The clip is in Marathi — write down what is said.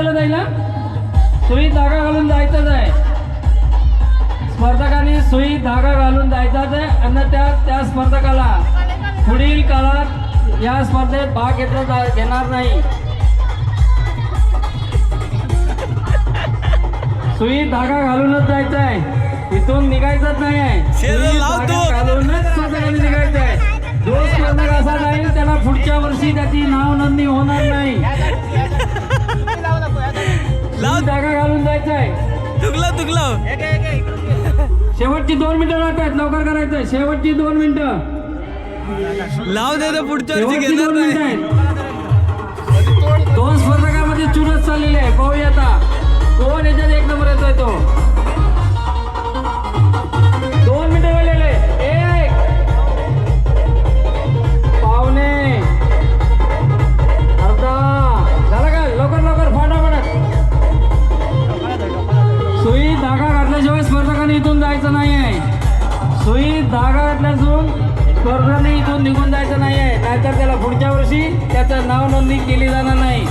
दिलं जाईल ना? सुई धागा घालून जायचंच आहे. स्पर्धकांनी सुई धागा घालून जायचाच आहे आणि त्या स्पर्धकाला पुढील काळात या स्पर्धेत भाग घेणार नाही. सुई धागा घालूनच जायचं आहे, इथून निघायचंच नाही आहे. सुई धागा घालूनच स्पर्धकांनी निघायचं आहे. जो स्पर्धक असा नाही त्याला पुढच्या वर्षी त्याची नाव नोंदणी होणार नाही. धागा घालून जायचं आहे. शेवटची 2 मिनिटं राहत आहेत, लवकर करायचंय. शेवटची 2 मिनिटं लाव दे पुढच्या शेवटची 2 मिनिटं आहेत. 2 स्पर्धकांमध्ये चुरस चाललेली आहे. पाहूया आता कोण याच्यात 1 नंबर येतोय तो. 2 मिनिटं राहिलेले. 1 पावणे अर्धा झाला का? लवकर फटाफट. सुई धागा घातल्याशिवाय स्पर्धकांनी इथून जायचं नाही आहे. सुई धागा घातल्यासून स्पर्धकांनी इथून निघून जायचं नाही आहे, नाहीतर त्याला पुढच्या वर्षी त्याचं नाव नोंदणी केली जाणार नाही.